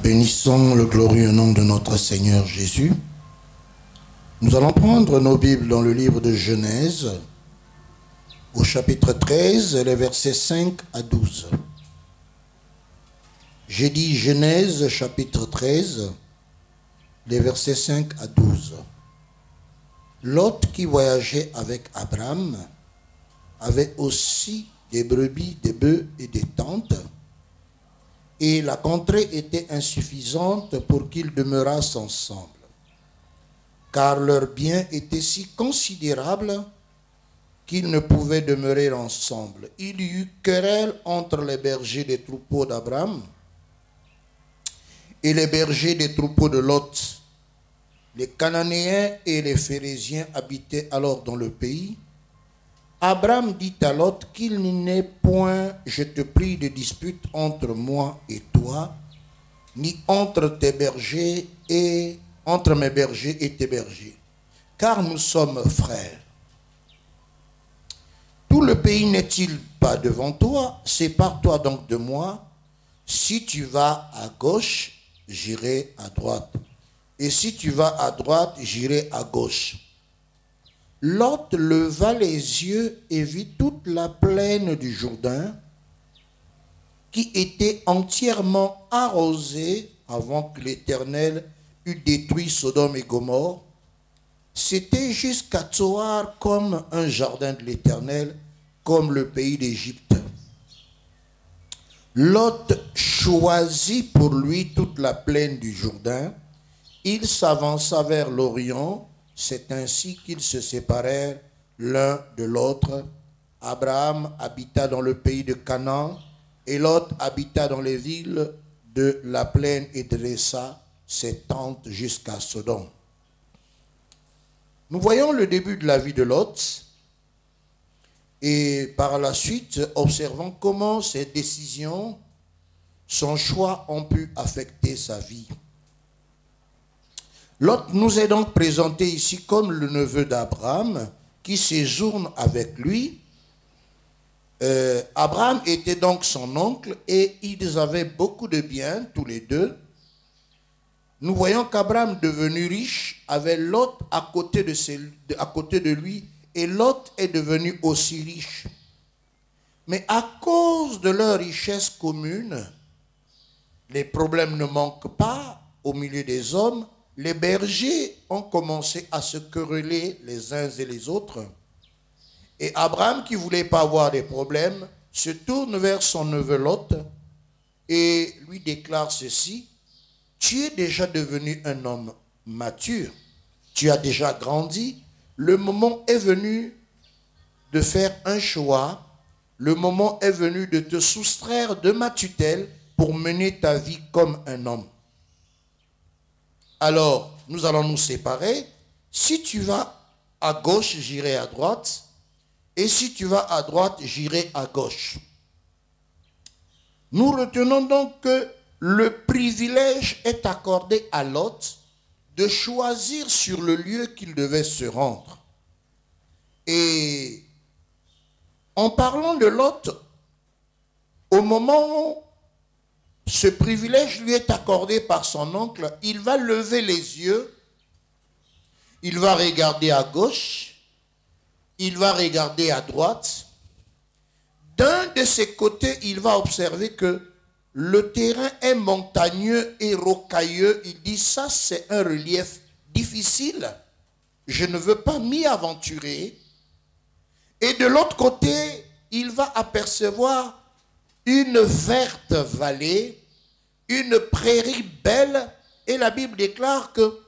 Bénissons le glorieux nom de notre Seigneur Jésus. Nous allons prendre nos Bibles dans le livre de Genèse, au chapitre 13, les versets 5 à 12. J'ai dit Genèse, chapitre 13, les versets 5 à 12. Lot qui voyageait avec Abraham avait aussi des brebis, des bœufs et des tentes, et la contrée était insuffisante pour qu'ils demeurassent ensemble, car leurs biens étaient si considérables qu'ils ne pouvaient demeurer ensemble. Il y eut querelle entre les bergers des troupeaux d'Abraham et les bergers des troupeaux de Lot. Les Cananéens et les Phérésiens habitaient alors dans le pays. Abraham dit à Lot qu'il n'y n'ait point, je te prie, de dispute entre moi et toi, ni entre tes bergers et entre mes bergers et tes bergers, car nous sommes frères. Tout le pays n'est-il pas devant toi? Sépare-toi donc de moi. Si tu vas à gauche, j'irai à droite. Et si tu vas à droite, j'irai à gauche. Lot leva les yeux et vit toute la plaine du Jourdain qui était entièrement arrosée avant que l'Éternel eût détruit Sodome et Gomorrhe. C'était jusqu'à Tsoar comme un jardin de l'Éternel, comme le pays d'Égypte. Lot choisit pour lui toute la plaine du Jourdain. Il s'avança vers l'Orient. C'est ainsi qu'ils se séparèrent l'un de l'autre. Abraham habita dans le pays de Canaan, et Lot habita dans les villes de la plaine et dressa ses tentes jusqu'à Sodome. Nous voyons le début de la vie de Lot, et par la suite, observons comment ses décisions, son choix ont pu affecter sa vie. Lot nous est donc présenté ici comme le neveu d'Abraham qui séjourne avec lui. Abraham était donc son oncle et ils avaient beaucoup de biens tous les deux. Nous voyons qu'Abraham, devenu riche, avait Lot à côté de lui, et Lot est devenu aussi riche. Mais à cause de leur richesse commune, les problèmes ne manquent pas au milieu des hommes. Les bergers ont commencé à se quereller les uns et les autres. Et Abraham, qui ne voulait pas avoir des problèmes, se tourne vers son neveu Lot et lui déclare ceci: tu es déjà devenu un homme mature, tu as déjà grandi, le moment est venu de faire un choix, le moment est venu de te soustraire de ma tutelle pour mener ta vie comme un homme. Alors, nous allons nous séparer. Si tu vas à gauche, j'irai à droite. Et si tu vas à droite, j'irai à gauche. Nous retenons donc que le privilège est accordé à Lot de choisir sur le lieu qu'il devait se rendre. Et en parlant de Lot, au moment où ce privilège lui est accordé par son oncle, il va lever les yeux, il va regarder à gauche, il va regarder à droite. D'un de ses côtés, il va observer que le terrain est montagneux et rocailleux. Il dit, ça c'est un relief difficile, je ne veux pas m'y aventurer. Et de l'autre côté, il va apercevoir une verte vallée, une prairie belle, et la Bible déclare que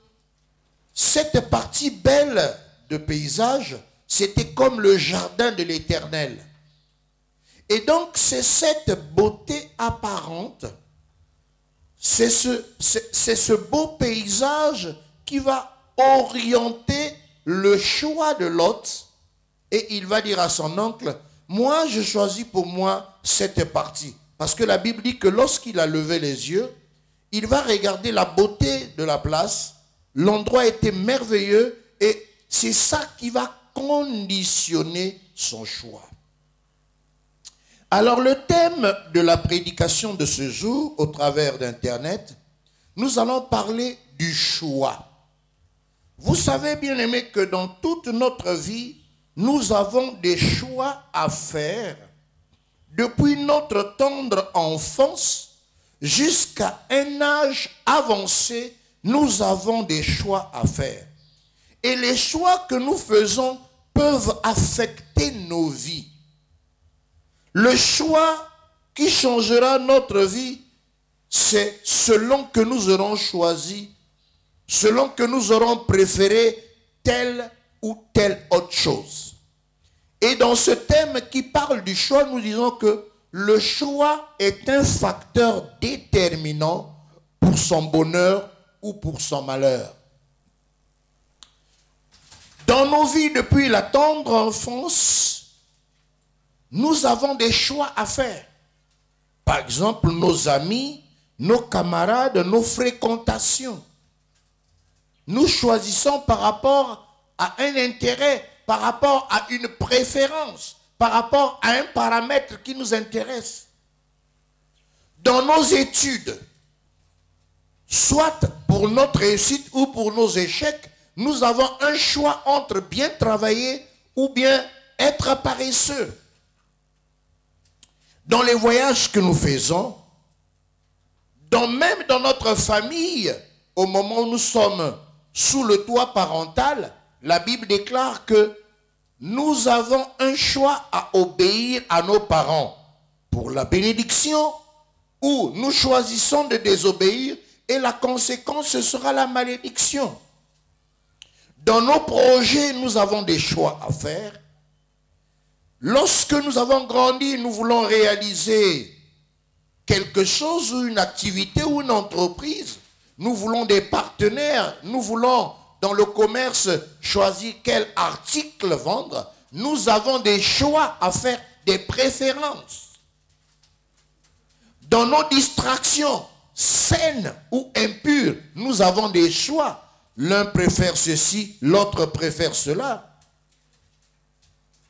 cette partie belle de paysage, c'était comme le jardin de l'Éternel. Et donc, c'est cette beauté apparente, c'est ce beau paysage qui va orienter le choix de Lot, et il va dire à son oncle, moi, je choisis pour moi cette partie. Parce que la Bible dit que lorsqu'il a levé les yeux, il va regarder la beauté de la place. L'endroit était merveilleux et c'est ça qui va conditionner son choix. Alors le thème de la prédication de ce jour, au travers d'Internet, nous allons parler du choix. Vous savez, bien aimés, que dans toute notre vie, nous avons des choix à faire. Depuis notre tendre enfance jusqu'à un âge avancé, nous avons des choix à faire. Et les choix que nous faisons peuvent affecter nos vies. Le choix qui changera notre vie, c'est selon que nous aurons choisi, selon que nous aurons préféré telle ou telle autre chose. Et dans ce thème qui parle du choix, nous disons que le choix est un facteur déterminant pour son bonheur ou pour son malheur. Dans nos vies depuis la tendre enfance, nous avons des choix à faire. Par exemple, nos amis, nos camarades, nos fréquentations. Nous choisissons par rapport à un intérêt, par rapport à une préférence, par rapport à un paramètre qui nous intéresse. Dans nos études, soit pour notre réussite ou pour nos échecs, nous avons un choix entre bien travailler ou bien être paresseux. Dans les voyages que nous faisons, même dans notre famille, au moment où nous sommes sous le toit parental, la Bible déclare que nous avons un choix à obéir à nos parents pour la bénédiction, ou nous choisissons de désobéir et la conséquence, ce sera la malédiction. Dans nos projets, nous avons des choix à faire. Lorsque nous avons grandi, nous voulons réaliser quelque chose ou une activité ou une entreprise. Nous voulons des partenaires. Nous voulons, dans le commerce, choisir quel article vendre. Nous avons des choix à faire, des préférences. Dans nos distractions, saines ou impures, nous avons des choix. L'un préfère ceci, l'autre préfère cela.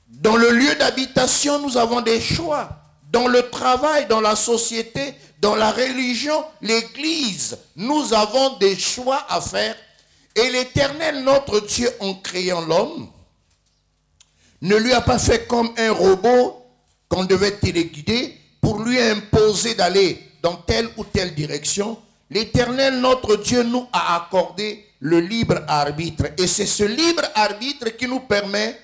Dans le lieu d'habitation, nous avons des choix. Dans le travail, dans la société, dans la religion, l'Église, nous avons des choix à faire. Et l'Éternel, notre Dieu, en créant l'homme, ne lui a pas fait comme un robot qu'on devait téléguider pour lui imposer d'aller dans telle ou telle direction. L'Éternel, notre Dieu, nous a accordé le libre arbitre. Et c'est ce libre arbitre qui nous permet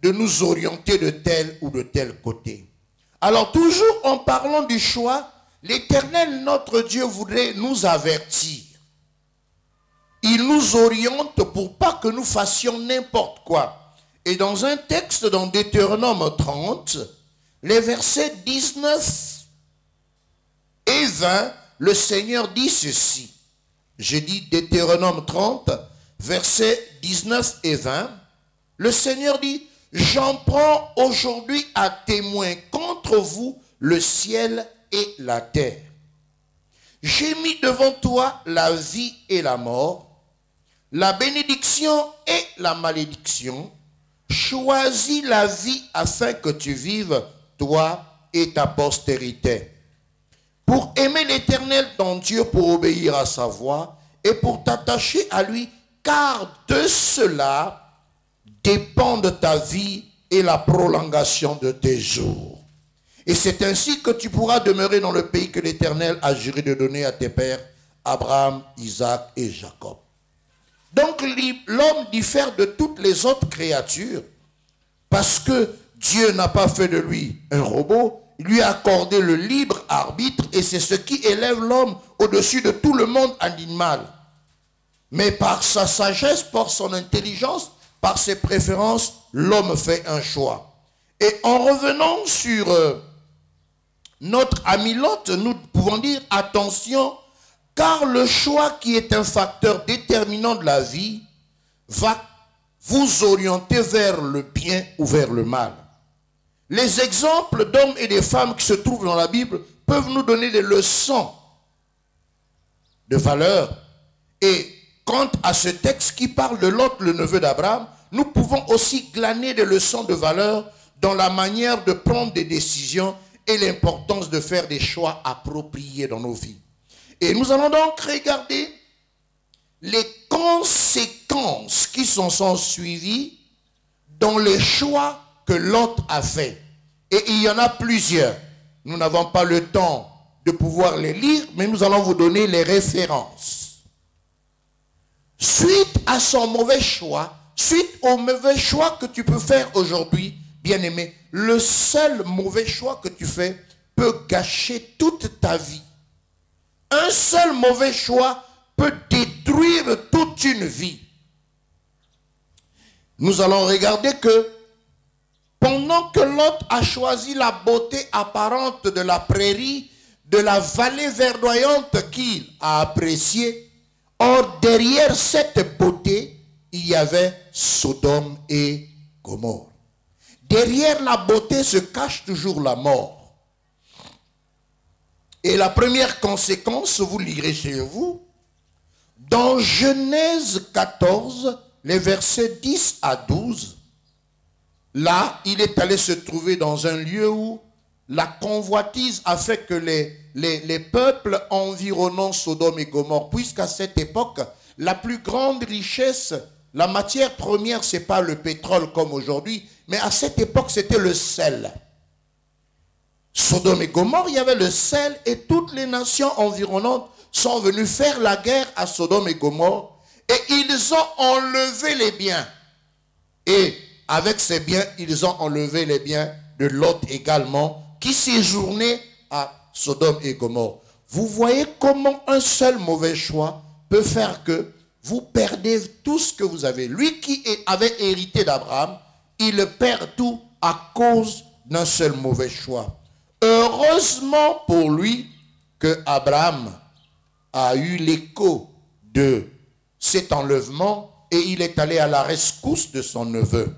de nous orienter de tel ou de tel côté. Alors toujours en parlant du choix, l'Éternel, notre Dieu, voudrait nous avertir. Il nous oriente pour pas que nous fassions n'importe quoi. Et dans un texte dans Deutéronome 30, les versets 19 et 20, le Seigneur dit ceci. Je dis Deutéronome 30, versets 19 et 20. Le Seigneur dit: j'en prends aujourd'hui à témoin contre vous le ciel et la terre. J'ai mis devant toi la vie et la mort, la bénédiction et la malédiction. Choisis la vie afin que tu vives, toi et ta postérité. Pour aimer l'Éternel ton Dieu, pour obéir à sa voix et pour t'attacher à lui, car de cela dépendent ta vie et la prolongation de tes jours. Et c'est ainsi que tu pourras demeurer dans le pays que l'Éternel a juré de donner à tes pères, Abraham, Isaac et Jacob. Donc l'homme diffère de toutes les autres créatures parce que Dieu n'a pas fait de lui un robot, il lui a accordé le libre arbitre et c'est ce qui élève l'homme au-dessus de tout le monde animal. Mais par sa sagesse, par son intelligence, par ses préférences, l'homme fait un choix. Et en revenant sur notre ami Lot, nous pouvons dire attention, car le choix qui est un facteur déterminant de la vie va vous orienter vers le bien ou vers le mal. Les exemples d'hommes et de femmes qui se trouvent dans la Bible peuvent nous donner des leçons de valeur. Et quant à ce texte qui parle de Lot, le neveu d'Abraham, nous pouvons aussi glaner des leçons de valeur dans la manière de prendre des décisions et l'importance de faire des choix appropriés dans nos vies. Et nous allons donc regarder les conséquences qui sont suivies dans les choix que Lot a fait. Et il y en a plusieurs. Nous n'avons pas le temps de pouvoir les lire, mais nous allons vous donner les références. Suite à son mauvais choix, suite au mauvais choix que tu peux faire aujourd'hui, bien-aimé, le seul mauvais choix que tu fais peut gâcher toute ta vie. Un seul mauvais choix peut détruire toute une vie. Nous allons regarder que pendant que Lot a choisi la beauté apparente de la prairie, de la vallée verdoyante qu'il a appréciée, or derrière cette beauté, il y avait Sodome et Gomorrhe. Derrière la beauté se cache toujours la mort. Et la première conséquence, vous lirez chez vous, dans Genèse 14, les versets 10 à 12, là, il est allé se trouver dans un lieu où la convoitise a fait que les peuples environnant Sodome et Gomorrhe, puisqu'à cette époque, la plus grande richesse, la matière première, ce n'est pas le pétrole comme aujourd'hui, mais à cette époque, c'était le sel. Sodome et Gomorrhe, il y avait le sel et toutes les nations environnantes sont venues faire la guerre à Sodome et Gomorrhe et ils ont enlevé les biens. Et avec ces biens, ils ont enlevé les biens de Lot également qui séjournait à Sodome et Gomorrhe. Vous voyez comment un seul mauvais choix peut faire que vous perdez tout ce que vous avez. Lui qui avait hérité d'Abraham, il perd tout à cause d'un seul mauvais choix. Heureusement pour lui que Abraham a eu l'écho de cet enlèvement et il est allé à la rescousse de son neveu.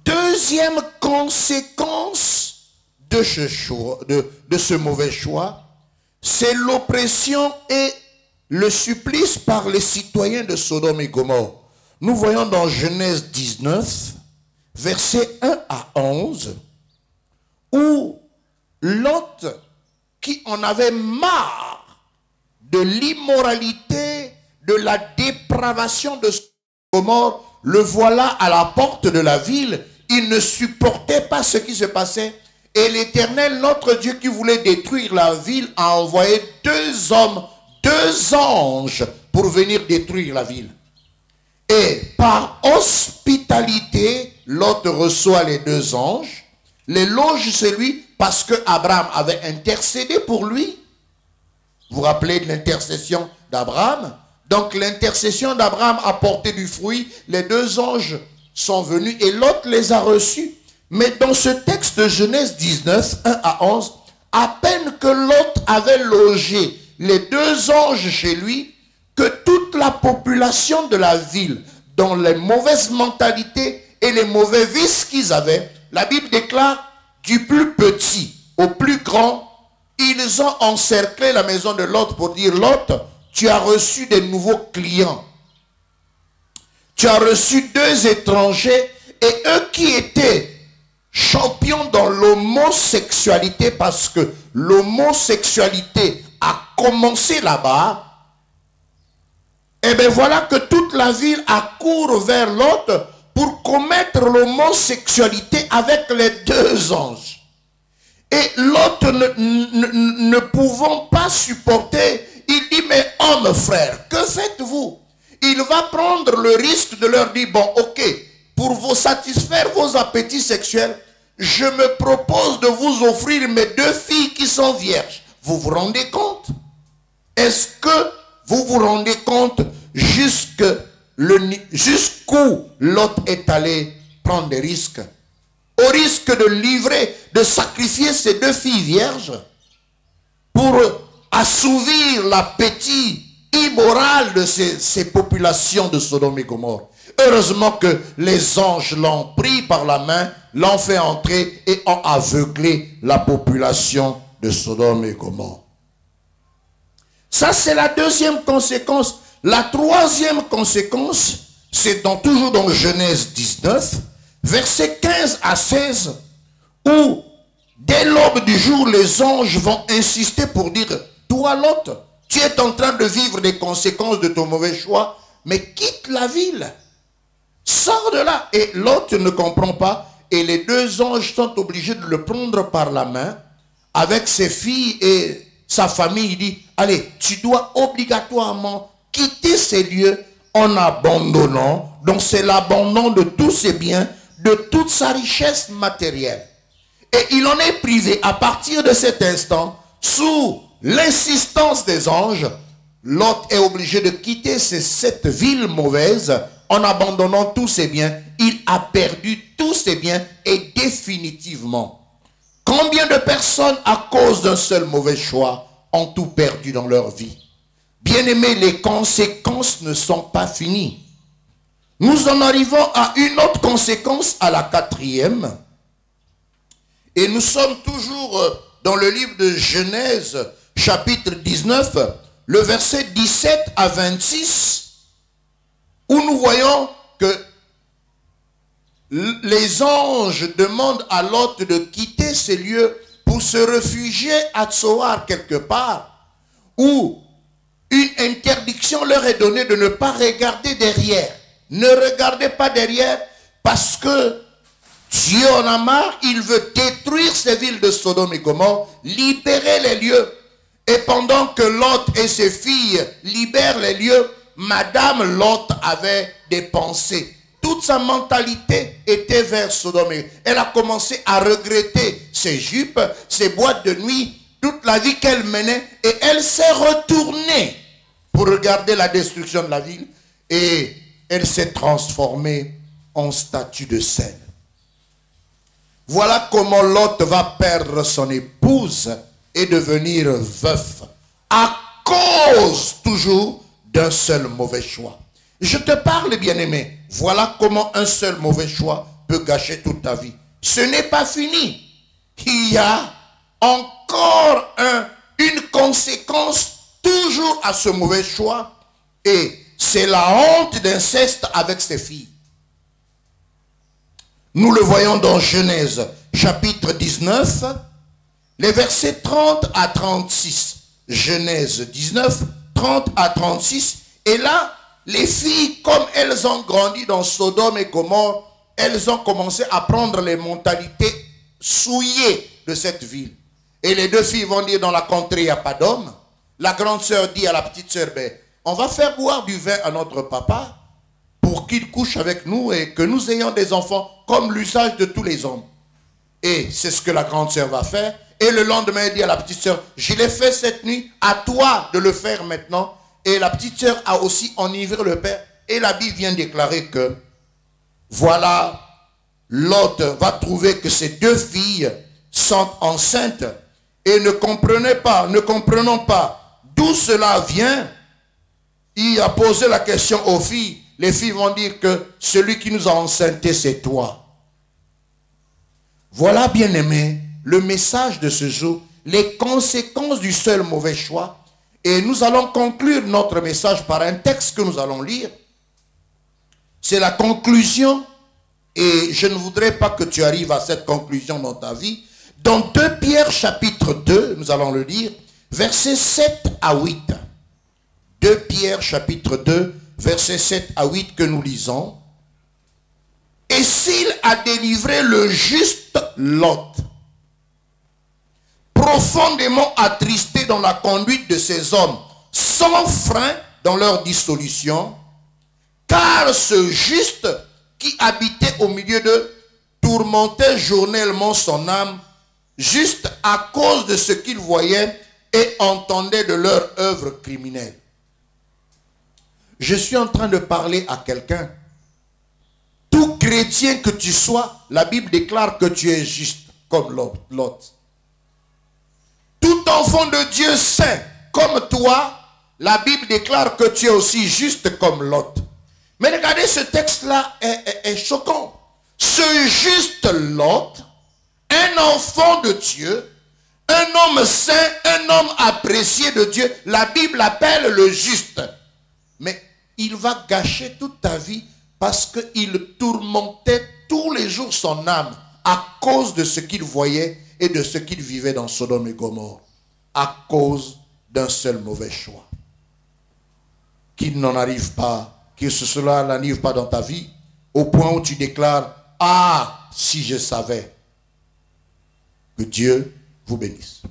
Deuxième conséquence de ce mauvais choix, c'est l'oppression et le supplice par les citoyens de Sodome et Gomorrhe. Nous voyons dans Genèse 19, versets 1 à 11, où Lot, qui en avait marre de l'immoralité, de la dépravation de Sodome et Gomorrhe, le voilà à la porte de la ville. Il ne supportait pas ce qui se passait. Et l'Éternel, notre Dieu qui voulait détruire la ville, a envoyé deux hommes, deux anges pour venir détruire la ville. Et par hospitalité, Lot reçoit les deux anges, les loge chez lui parce que Abraham avait intercédé pour lui. Vous vous rappelez de l'intercession d'Abraham? Donc l'intercession d'Abraham a porté du fruit. Les deux anges sont venus et Lot les a reçus. Mais dans ce texte de Genèse 19, 1 à 11, à peine que Lot avait logé les deux anges chez lui, que toute la population de la ville, dans les mauvaises mentalités et les mauvais vices qu'ils avaient, la Bible déclare, du plus petit au plus grand, ils ont encerclé la maison de Lot pour dire, Lot, tu as reçu des nouveaux clients. Tu as reçu deux étrangers et eux qui étaient champions dans l'homosexualité, parce que l'homosexualité a commencé là-bas, et bien voilà que toute la ville accourt vers Lot pour commettre l'homosexualité avec les deux anges. Et Lot ne pouvant pas supporter, il dit, mais homme frère, que faites-vous? Il va prendre le risque de leur dire, bon ok, pour vous satisfaire vos appétits sexuels, je me propose de vous offrir mes deux filles qui sont vierges. Vous vous rendez compte? Est-ce que vous vous rendez compte jusqu'où Lot est allé prendre des risques? Au risque de livrer, de sacrifier ses deux filles vierges pour assouvir l'appétit immoral de ces populations de Sodome et Gomorrhe. Heureusement que les anges l'ont pris par la main, l'ont fait entrer et ont aveuglé la population de Sodome et Gomorrhe. Ça, c'est la deuxième conséquence. La troisième conséquence, c'est toujours dans Genèse 19, versets 15 à 16, où dès l'aube du jour, les anges vont insister pour dire, toi vois Lot, tu es en train de vivre des conséquences de ton mauvais choix, mais quitte la ville. Sors de là. Et Lot ne comprend pas. Et les deux anges sont obligés de le prendre par la main avec ses filles et sa famille. Il dit, allez, tu dois obligatoirement quitter ces lieux en abandonnant. Donc c'est l'abandon de tous ses biens, de toute sa richesse matérielle. Et il en est privé. À partir de cet instant, sous l'insistance des anges, Lot est obligé de quitter cette ville mauvaise en abandonnant tous ses biens. Il a perdu tous ses biens et définitivement. Combien de personnes, à cause d'un seul mauvais choix, ont tout perdu dans leur vie? Bien-aimés, les conséquences ne sont pas finies. Nous en arrivons à une autre conséquence, à la quatrième. Et nous sommes toujours dans le livre de Genèse, chapitre 19, le verset 17 à 26, où nous voyons que les anges demandent à Lot de quitter ces lieux pour se réfugier à Tsoar quelque part, où une interdiction leur est donnée de ne pas regarder derrière. Ne regardez pas derrière parce que Dieu en a marre, il veut détruire ces villes de Sodome et Gomorrhe, libérer les lieux. Et pendant que Lot et ses filles libèrent les lieux, Madame Lot avait des pensées. Toute sa mentalité était vers Sodome. Elle a commencé à regretter ses jupes, ses boîtes de nuit, toute la vie qu'elle menait. Et elle s'est retournée pour regarder la destruction de la ville. Et elle s'est transformée en statue de sel. Voilà comment Lot va perdre son épouse et devenir veuf. À cause toujours d'un seul mauvais choix. Je te parle, bien-aimé. Voilà comment un seul mauvais choix peut gâcher toute ta vie. Ce n'est pas fini. Il y a encore une conséquence toujours à ce mauvais choix. Et c'est la honte d'inceste avec ses filles. Nous le voyons dans Genèse, chapitre 19, les versets 30 à 36. Genèse 19, 30 à 36. Et là, les filles, comme elles ont grandi dans Sodome et Gomorrhe, elles ont commencé à prendre les mentalités souillées de cette ville. Et les deux filles vont dire, dans la contrée, il n'y a pas d'homme. La grande sœur dit à la petite sœur, ben, on va faire boire du vin à notre papa pour qu'il couche avec nous et que nous ayons des enfants comme l'usage de tous les hommes. Et c'est ce que la grande sœur va faire. Et le lendemain, elle dit à la petite sœur, je l'ai fait cette nuit, à toi de le faire maintenant. Et la petite sœur a aussi enivré le père. Et la Bible vient déclarer que, voilà, Lot va trouver que ces deux filles sont enceintes et ne comprenant pas d'où cela vient. Il a posé la question aux filles. Les filles vont dire que celui qui nous a enceintés, c'est toi. Voilà, bien-aimés, le message de ce jour, les conséquences du seul mauvais choix. Et nous allons conclure notre message par un texte que nous allons lire. C'est la conclusion. Et je ne voudrais pas que tu arrives à cette conclusion dans ta vie. Dans 2 Pierre chapitre 2, nous allons le lire, versets 7 à 8. 2 Pierre chapitre 2, versets 7 à 8 que nous lisons. Et s'il a délivré le juste Lot, profondément attristé dans la conduite de ces hommes, sans frein dans leur dissolution, car ce juste qui habitait au milieu d'eux tourmentait journellement son âme, juste à cause de ce qu'il voyait et entendait de leur œuvre criminelle. Je suis en train de parler à quelqu'un. Tout chrétien que tu sois, la Bible déclare que tu es juste comme Lot. Tout enfant de Dieu saint comme toi, la Bible déclare que tu es aussi juste comme Lot. Mais regardez, ce texte-là est choquant. Ce juste Lot, un enfant de Dieu, un homme saint, un homme apprécié de Dieu, la Bible appelle le juste. Mais il va gâcher toute ta vie parce qu'il tourmentait tous les jours son âme à cause de ce qu'il voyait et de ce qu'il vivait dans Sodome et Gomorrhe. À cause d'un seul mauvais choix. Qu'il n'en arrive pas, que cela n'arrive pas dans ta vie, au point où tu déclares, ah, si je savais. Que Dieu vous bénisse.